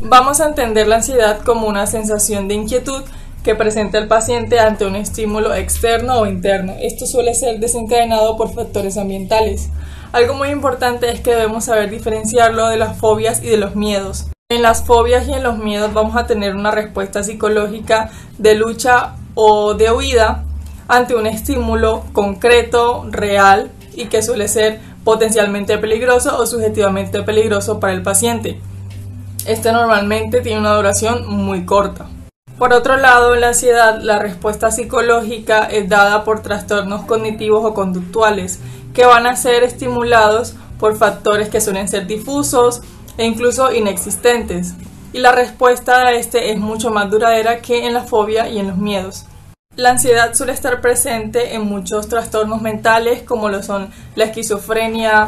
Vamos a entender la ansiedad como una sensación de inquietud que presenta el paciente ante un estímulo externo o interno. Esto suele ser desencadenado por factores ambientales. Algo muy importante es que debemos saber diferenciarlo de las fobias y de los miedos. En las fobias y en los miedos vamos a tener una respuesta psicológica de lucha o de huida ante un estímulo concreto, real y que suele ser potencialmente peligroso o subjetivamente peligroso para el paciente. Este normalmente tiene una duración muy corta. Por otro lado, en la ansiedad, la respuesta psicológica es dada por trastornos cognitivos o conductuales que van a ser estimulados por factores que suelen ser difusos e incluso inexistentes. Y la respuesta a este es mucho más duradera que en la fobia y en los miedos. La ansiedad suele estar presente en muchos trastornos mentales como lo son la esquizofrenia,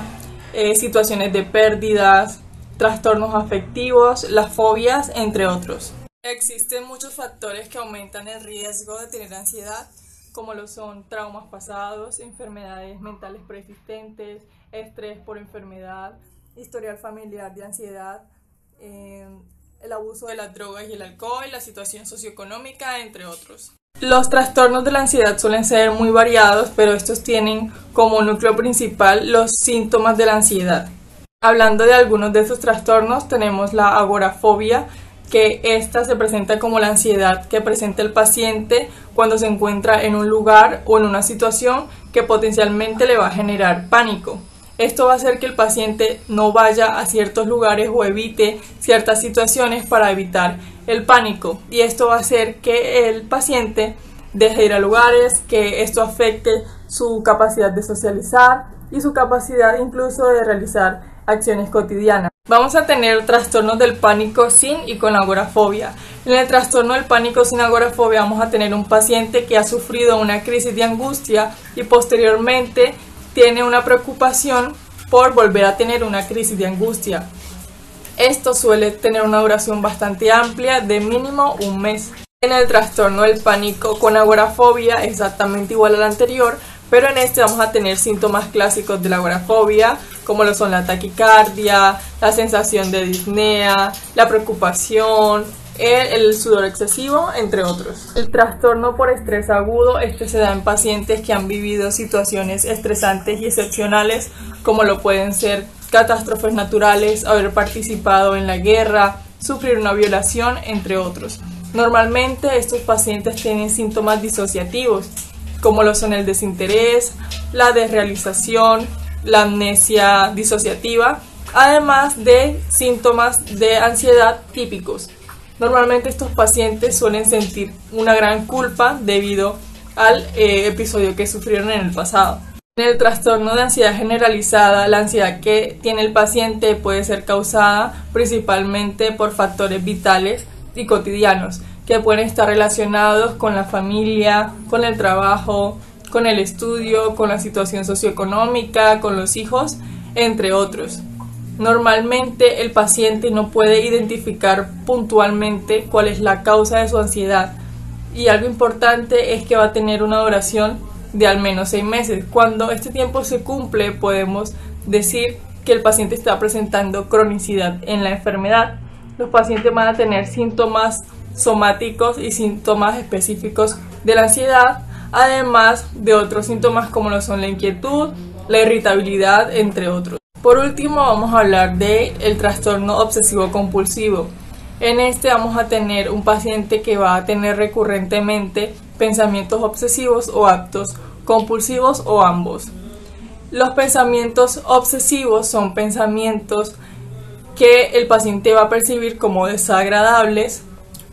situaciones de pérdidas, trastornos afectivos, las fobias, entre otros. Existen muchos factores que aumentan el riesgo de tener ansiedad, como lo son traumas pasados, enfermedades mentales preexistentes, estrés por enfermedad, historial familiar de ansiedad, el abuso de las drogas y el alcohol, la situación socioeconómica, entre otros. Los trastornos de la ansiedad suelen ser muy variados, pero estos tienen como núcleo principal los síntomas de la ansiedad. Hablando de algunos de estos trastornos, tenemos la agorafobia, que esta se presenta como la ansiedad que presenta el paciente cuando se encuentra en un lugar o en una situación que potencialmente le va a generar pánico. Esto va a hacer que el paciente no vaya a ciertos lugares o evite ciertas situaciones para evitar el pánico, y esto va a hacer que el paciente deje de ir a lugares, que esto afecte su capacidad de socializar y su capacidad incluso de realizar acciones cotidianas. Vamos a tener trastornos del pánico sin y con agorafobia. En el trastorno del pánico sin agorafobia vamos a tener un paciente que ha sufrido una crisis de angustia y posteriormente tiene una preocupación por volver a tener una crisis de angustia. Esto suele tener una duración bastante amplia, de mínimo un mes. En el trastorno del pánico con agorafobia, exactamente igual al anterior, pero en este vamos a tener síntomas clásicos de la agorafobia, como lo son la taquicardia, la sensación de disnea, la preocupación, el sudor excesivo, entre otros. El trastorno por estrés agudo, este se da en pacientes que han vivido situaciones estresantes y excepcionales, como lo pueden ser catástrofes naturales, haber participado en la guerra, sufrir una violación, entre otros. Normalmente estos pacientes tienen síntomas disociativos, como lo son el desinterés, la desrealización, la amnesia disociativa, además de síntomas de ansiedad típicos. Normalmente estos pacientes suelen sentir una gran culpa debido al episodio que sufrieron en el pasado. En el trastorno de ansiedad generalizada, la ansiedad que tiene el paciente puede ser causada principalmente por factores vitales y cotidianos, que pueden estar relacionados con la familia, con el trabajo, con el estudio, con la situación socioeconómica, con los hijos, entre otros. Normalmente el paciente no puede identificar puntualmente cuál es la causa de su ansiedad, y algo importante es que va a tener una duración de al menos 6 meses. Cuando este tiempo se cumple, podemos decir que el paciente está presentando cronicidad en la enfermedad. Los pacientes van a tener síntomas somáticos y síntomas específicos de la ansiedad, además de otros síntomas como lo son la inquietud, la irritabilidad, entre otros. Por último, vamos a hablar del trastorno obsesivo compulsivo. En este vamos a tener un paciente que va a tener recurrentemente pensamientos obsesivos o actos compulsivos o ambos. Los pensamientos obsesivos son pensamientos que el paciente va a percibir como desagradables,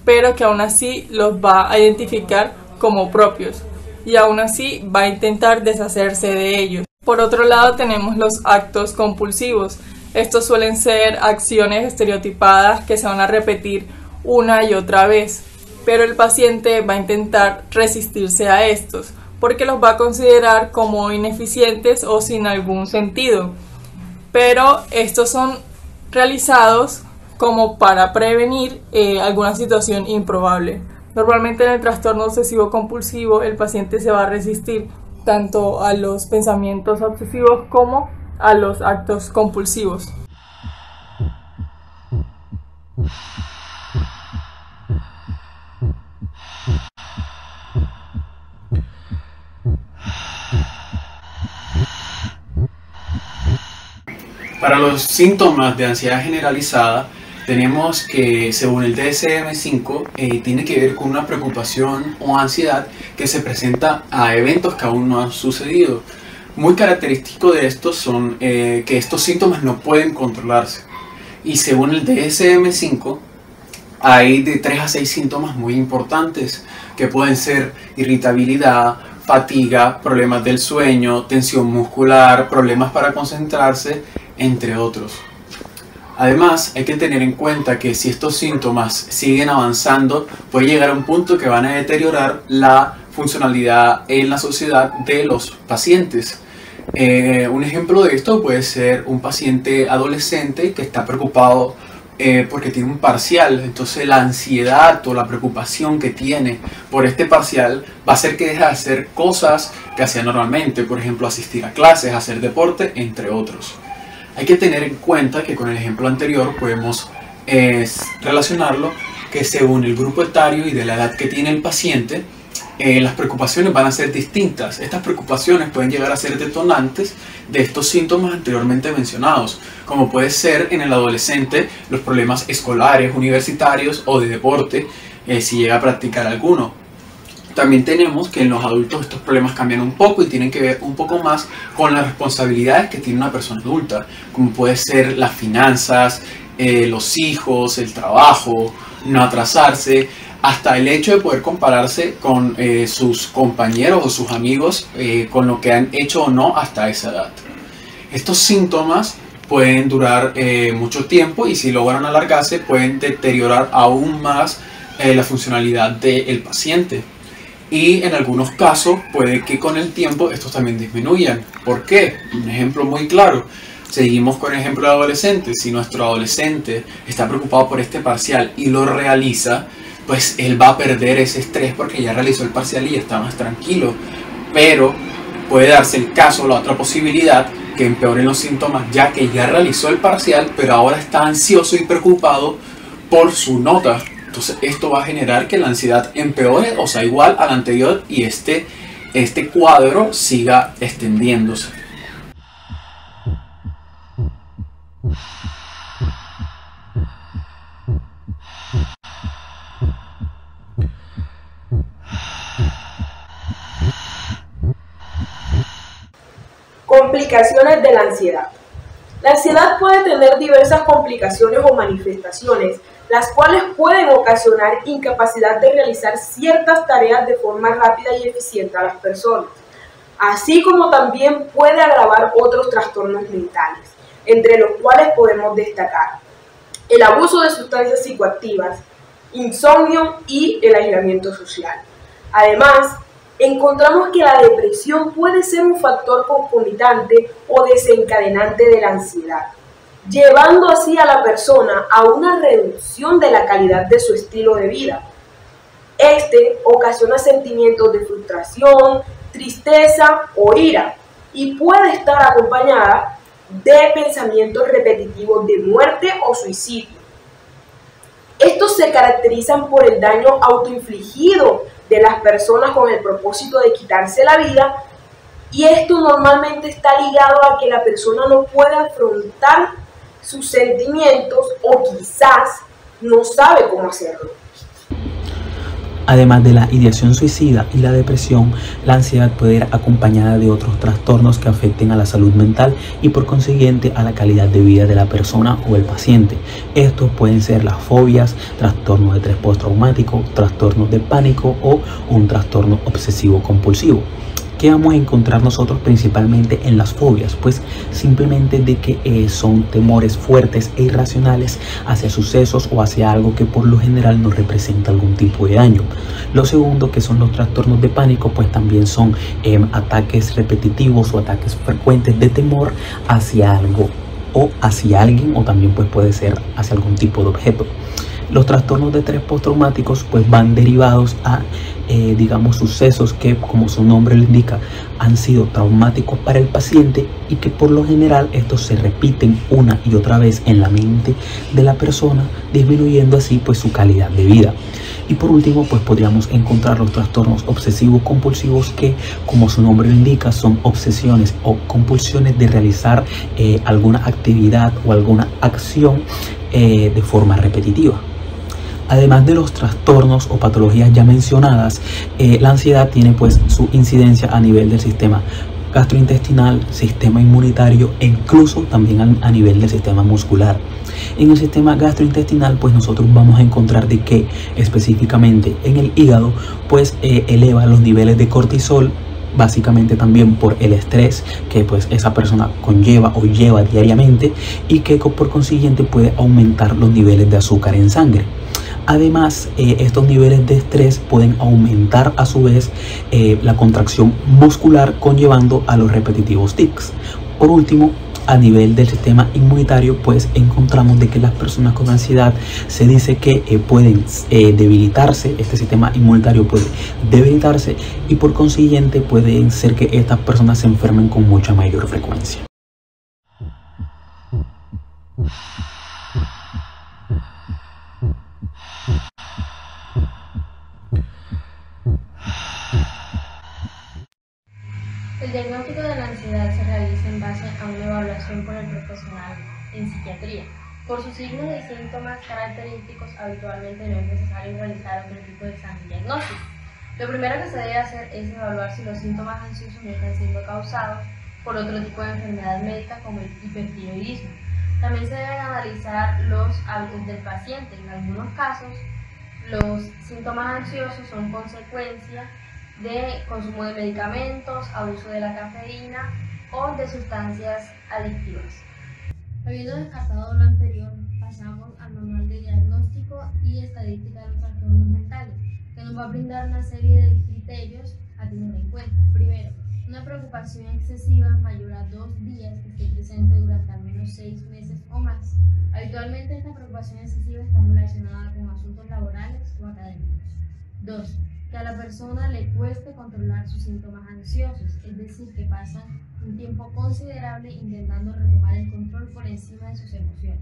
pero que aún así los va a identificar como propios y aún así va a intentar deshacerse de ellos. Por otro lado, tenemos los actos compulsivos. Estos suelen ser acciones estereotipadas que se van a repetir una y otra vez, pero el paciente va a intentar resistirse a estos porque los va a considerar como ineficientes o sin algún sentido, pero estos son realizados como para prevenir alguna situación improbable. Normalmente en el trastorno obsesivo compulsivo el paciente se va a resistir tanto a los pensamientos obsesivos como a los actos compulsivos. Para los síntomas de ansiedad generalizada, tenemos que, según el DSM-5, tiene que ver con una preocupación o ansiedad que se presenta a eventos que aún no han sucedido. Muy característico de estos son que estos síntomas no pueden controlarse. Y según el DSM-5, hay de 3 a 6 síntomas muy importantes que pueden ser irritabilidad, fatiga, problemas del sueño, tensión muscular, problemas para concentrarse, entre otros. Además, hay que tener en cuenta que si estos síntomas siguen avanzando, puede llegar a un punto que van a deteriorar la funcionalidad en la sociedad de los pacientes. Un ejemplo de esto puede ser un paciente adolescente que está preocupado porque tiene un parcial. Entonces la ansiedad o la preocupación que tiene por este parcial va a hacer que deje de hacer cosas que hacía normalmente, por ejemplo asistir a clases, hacer deporte, entre otros. Hay que tener en cuenta que con el ejemplo anterior podemos relacionarlo que según el grupo etario y de la edad que tiene el paciente, las preocupaciones van a ser distintas. Estas preocupaciones pueden llegar a ser detonantes de estos síntomas anteriormente mencionados, como puede ser en el adolescente los problemas escolares, universitarios o de deporte, si llega a practicar alguno. También tenemos que en los adultos estos problemas cambian un poco y tienen que ver un poco más con las responsabilidades que tiene una persona adulta, como puede ser las finanzas, los hijos, el trabajo, no atrasarse, hasta el hecho de poder compararse con sus compañeros o sus amigos con lo que han hecho o no hasta esa edad. Estos síntomas pueden durar mucho tiempo y si logran alargarse pueden deteriorar aún más la funcionalidad del paciente. Y en algunos casos puede que con el tiempo estos también disminuyan. ¿Por qué? Un ejemplo muy claro. Seguimos con el ejemplo de adolescentes. Si nuestro adolescente está preocupado por este parcial y lo realiza, pues él va a perder ese estrés porque ya realizó el parcial y ya está más tranquilo. Pero puede darse el caso, la otra posibilidad, que empeoren los síntomas ya que ya realizó el parcial, pero ahora está ansioso y preocupado por su nota. Entonces esto va a generar que la ansiedad empeore o sea igual al anterior y este cuadro siga extendiéndose. Complicaciones de la ansiedad. La ansiedad puede tener diversas complicaciones o manifestaciones, las cuales pueden ocasionar incapacidad de realizar ciertas tareas de forma rápida y eficiente a las personas, así como también puede agravar otros trastornos mentales, entre los cuales podemos destacar el abuso de sustancias psicoactivas, insomnio y el aislamiento social. Además, encontramos que la depresión puede ser un factor concomitante o desencadenante de la ansiedad, llevando así a la persona a una reducción de la calidad de su estilo de vida. Este ocasiona sentimientos de frustración, tristeza o ira y puede estar acompañada de pensamientos repetitivos de muerte o suicidio. Estos se caracterizan por el daño autoinfligido de las personas con el propósito de quitarse la vida, y esto normalmente está ligado a que la persona no puede afrontar sus sentimientos o quizás no sabe cómo hacerlo. Además de la ideación suicida y la depresión, la ansiedad puede ir acompañada de otros trastornos que afecten a la salud mental y por consiguiente a la calidad de vida de la persona o el paciente. Estos pueden ser las fobias, trastornos de estrés postraumático, trastornos de pánico o un trastorno obsesivo compulsivo. ¿Qué vamos a encontrar nosotros principalmente en las fobias? Pues simplemente de que son temores fuertes e irracionales hacia sucesos o hacia algo que por lo general no representa algún tipo de daño. Lo segundo, que son los trastornos de pánico, pues también son ataques repetitivos o ataques frecuentes de temor hacia algo o hacia alguien, o también pues puede ser hacia algún tipo de objeto. Los trastornos de estrés postraumáticos pues van derivados a digamos, sucesos que, como su nombre lo indica, han sido traumáticos para el paciente y que por lo general estos se repiten una y otra vez en la mente de la persona, disminuyendo así pues su calidad de vida. Y por último, pues podríamos encontrar los trastornos obsesivos compulsivos, que, como su nombre lo indica, son obsesiones o compulsiones de realizar alguna actividad o alguna acción de forma repetitiva. Además de los trastornos o patologías ya mencionadas, la ansiedad tiene pues su incidencia a nivel del sistema gastrointestinal, sistema inmunitario e incluso también a nivel del sistema muscular. En el sistema gastrointestinal pues nosotros vamos a encontrar de que específicamente en el hígado pues eleva los niveles de cortisol, básicamente también por el estrés que pues esa persona conlleva o lleva diariamente, y que por consiguiente puede aumentar los niveles de azúcar en sangre. Además, estos niveles de estrés pueden aumentar a su vez la contracción muscular, conllevando a los repetitivos tics. Por último, a nivel del sistema inmunitario, pues encontramos de que las personas con ansiedad se dice que pueden debilitarse, este sistema inmunitario puede debilitarse, y por consiguiente pueden ser que estas personas se enfermen con mucha mayor frecuencia. El diagnóstico de la ansiedad se realiza en base a una evaluación por el profesional en psiquiatría. Por sus signos y síntomas característicos, habitualmente no es necesario realizar otro tipo de examen diagnóstico. Lo primero que se debe hacer es evaluar si los síntomas ansiosos no están siendo causados por otro tipo de enfermedad médica como el hipertiroidismo. También se deben analizar los hábitos del paciente. En algunos casos, los síntomas ansiosos son consecuencia de consumo de medicamentos, abuso de la cafeína o de sustancias adictivas. Habiendo descartado lo anterior, pasamos al manual de diagnóstico y estadística de los trastornos mentales, que nos va a brindar una serie de criterios a tener en cuenta. Primero, una preocupación excesiva mayor a 2 días que esté presente durante al menos 6 meses o más. Habitualmente esta preocupación excesiva está relacionada con asuntos laborales o académicos. 2. Que a la persona le cueste controlar sus síntomas ansiosos, es decir, que pasan un tiempo considerable intentando retomar el control por encima de sus emociones.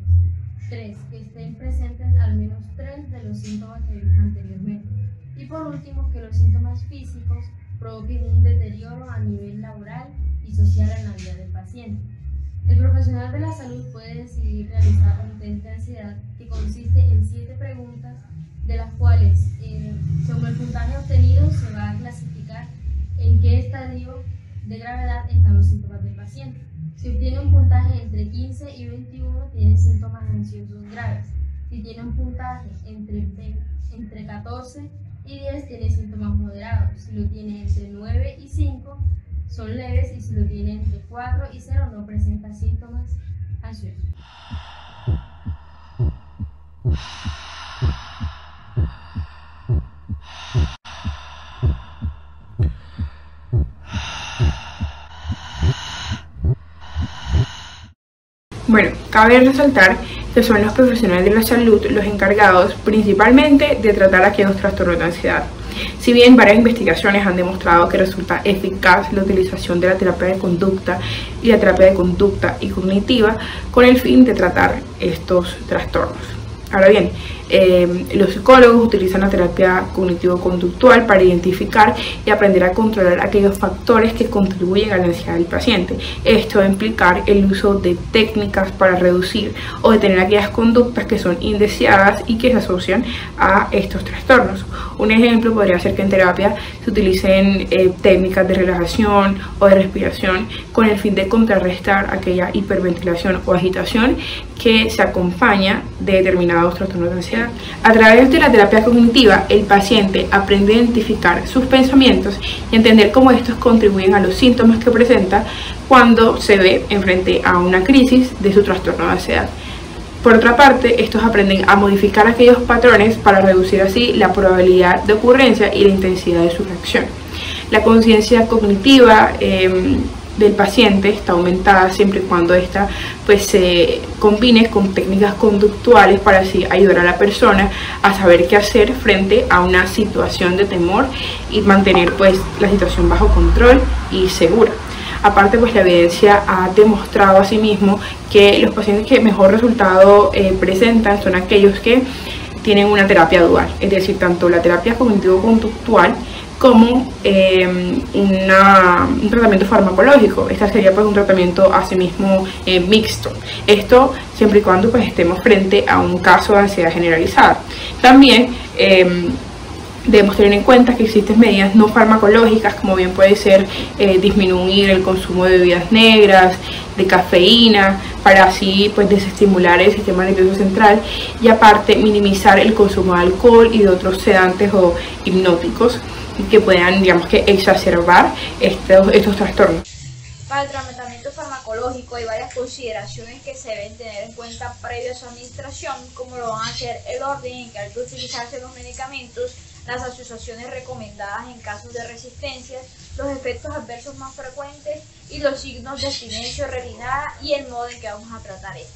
3. Que estén presentes al menos 3 de los síntomas que vimos anteriormente. Y por último, que los síntomas físicos provoquen un deterioro a nivel laboral y social en la vida del paciente. El profesional de la salud puede decidir realizar un test de ansiedad que consiste en 7 preguntas, de las cuales, según el puntaje obtenido, se va a clasificar en qué estadio de gravedad están los síntomas del paciente. Si obtiene un puntaje entre 15 y 21, tiene síntomas ansiosos graves. Si tiene un puntaje entre 14 y 10, tiene síntomas moderados. Si lo tiene entre 9 y 5, son leves, y si lo tiene entre 4 y 0, no presenta síntomas ansiosos. Bueno, cabe resaltar que son los profesionales de la salud los encargados principalmente de tratar aquellos trastornos de ansiedad. Si bien varias investigaciones han demostrado que resulta eficaz la utilización de la terapia de conducta y la terapia de conducta y cognitiva con el fin de tratar estos trastornos. Ahora bien, los psicólogos utilizan la terapia cognitivo-conductual para identificar y aprender a controlar aquellos factores que contribuyen a la ansiedad del paciente. Esto va a implicar el uso de técnicas para reducir o detener aquellas conductas que son indeseadas y que se asocian a estos trastornos. Un ejemplo podría ser que en terapia se utilicen técnicas de relajación o de respiración con el fin de contrarrestar aquella hiperventilación o agitación que se acompaña de determinados trastornos de ansiedad. A través de la terapia cognitiva, el paciente aprende a identificar sus pensamientos y entender cómo estos contribuyen a los síntomas que presenta cuando se ve enfrente a una crisis de su trastorno de ansiedad. Por otra parte, estos aprenden a modificar aquellos patrones para reducir así la probabilidad de ocurrencia y la intensidad de su reacción. La conciencia cognitiva del paciente está aumentada siempre y cuando esta pues se combine con técnicas conductuales para así ayudar a la persona a saber qué hacer frente a una situación de temor y mantener pues la situación bajo control y segura. Aparte, pues la evidencia ha demostrado asimismo que los pacientes que mejor resultado presentan son aquellos que tienen una terapia dual, es decir, tanto la terapia cognitivo-conductual como un tratamiento farmacológico. Este sería pues un tratamiento asimismo mixto. Esto siempre y cuando pues estemos frente a un caso de ansiedad generalizada. También debemos tener en cuenta que existen medidas no farmacológicas, como bien puede ser disminuir el consumo de bebidas negras, de cafeína, para así pues desestimular el sistema nervioso central, y aparte minimizar el consumo de alcohol y de otros sedantes o hipnóticos que puedan, digamos, que exacerbar estos trastornos. Para el tratamiento farmacológico hay varias consideraciones que se deben tener en cuenta previo a su administración, como lo van a ser el orden en que hay que utilizarse los medicamentos, las asociaciones recomendadas en casos de resistencias, los efectos adversos más frecuentes y los signos de abstinencia o relinada y el modo en que vamos a tratar esto.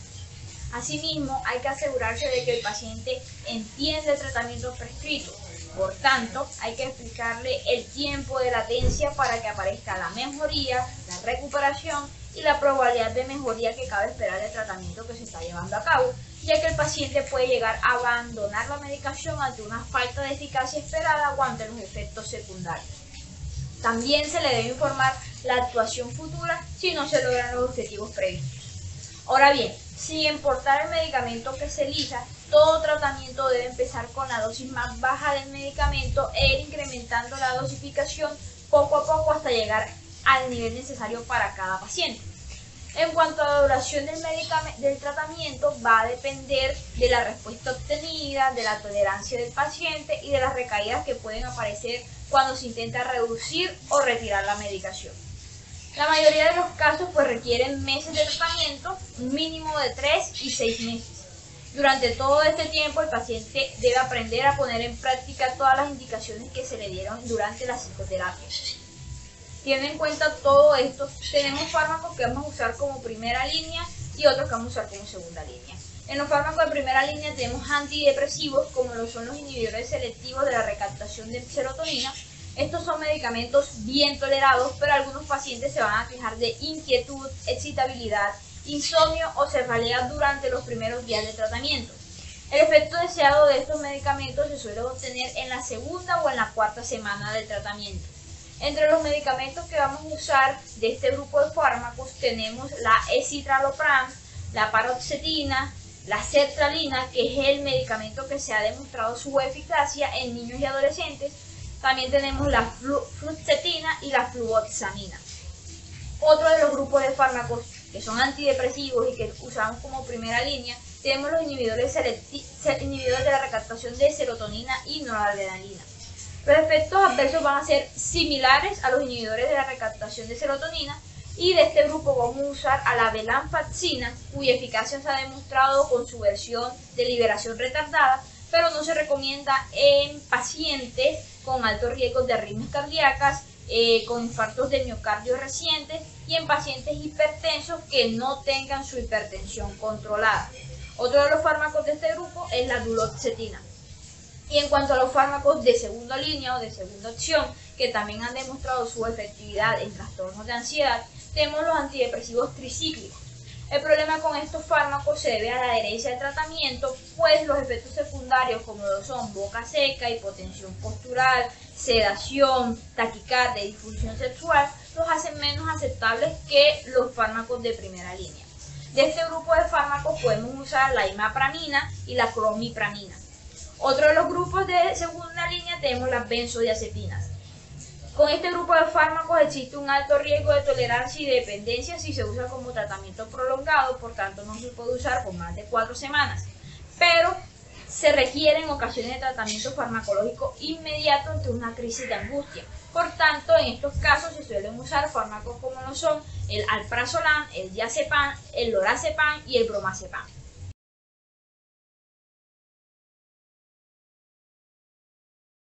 Asimismo, hay que asegurarse de que el paciente entiende el tratamiento prescrito. Por tanto, hay que explicarle el tiempo de latencia para que aparezca la mejoría, la recuperación y la probabilidad de mejoría que cabe esperar del tratamiento que se está llevando a cabo, ya que el paciente puede llegar a abandonar la medicación ante una falta de eficacia esperada o ante los efectos secundarios. También se le debe informar la actuación futura si no se logran los objetivos previstos. Ahora bien, sin importar el medicamento que se elija, todo tratamiento debe empezar con la dosis más baja del medicamento e ir incrementando la dosificación poco a poco hasta llegar al nivel necesario para cada paciente. En cuanto a la duración del tratamiento, va a depender de la respuesta obtenida, de la tolerancia del paciente y de las recaídas que pueden aparecer cuando se intenta reducir o retirar la medicación. La mayoría de los casos pues requieren meses de tratamiento, un mínimo de 3 y 6 meses. Durante todo este tiempo el paciente debe aprender a poner en práctica todas las indicaciones que se le dieron durante la psicoterapia. Teniendo en cuenta todo esto, tenemos fármacos que vamos a usar como primera línea y otros que vamos a usar como segunda línea. En los fármacos de primera línea tenemos antidepresivos, como lo son los inhibidores selectivos de la recaptación de serotonina. Estos son medicamentos bien tolerados, pero algunos pacientes se van a quejar de inquietud, excitabilidad, insomnio o cefalea durante los primeros días de tratamiento. El efecto deseado de estos medicamentos se suele obtener en la segunda o en la cuarta semana del tratamiento. Entre los medicamentos que vamos a usar de este grupo de fármacos tenemos la escitalopram, la paroxetina, la sertralina, que es el medicamento que se ha demostrado su eficacia en niños y adolescentes. También tenemos la fluoxetina y la fluoxamina. Otro de los grupos de fármacos que son antidepresivos y que usamos como primera línea, tenemos los inhibidores de la recaptación de serotonina y noradrenalina. Los efectos adversos van a ser similares a los inhibidores de la recaptación de serotonina, y de este grupo vamos a usar a la venlafaxina, cuya eficacia se ha demostrado con su versión de liberación retardada, pero no se recomienda en pacientes con alto riesgo de arritmias cardíacas, con infartos de miocardio recientes y en pacientes hipertensos que no tengan su hipertensión controlada. Otro de los fármacos de este grupo es la duloxetina. Y en cuanto a los fármacos de segunda línea o de segunda opción, que también han demostrado su efectividad en trastornos de ansiedad, tenemos los antidepresivos tricíclicos. El problema con estos fármacos se debe a la adherencia al tratamiento, pues los efectos secundarios, como lo son boca seca, hipotensión postural, sedación, taquicardia y disfunción sexual, los hacen menos aceptables que los fármacos de primera línea. De este grupo de fármacos podemos usar la imapramina y la clomipramina. Otro de los grupos de segunda línea tenemos las benzodiazepinas. Con este grupo de fármacos existe un alto riesgo de tolerancia y dependencia si se usa como tratamiento prolongado, por tanto no se puede usar por más de 4 semanas, pero se requiere en ocasiones de tratamiento farmacológico inmediato ante una crisis de angustia. Por tanto, en estos casos se suelen usar fármacos como lo son el alprazolam, el diazepam, el lorazepam y el bromazepam.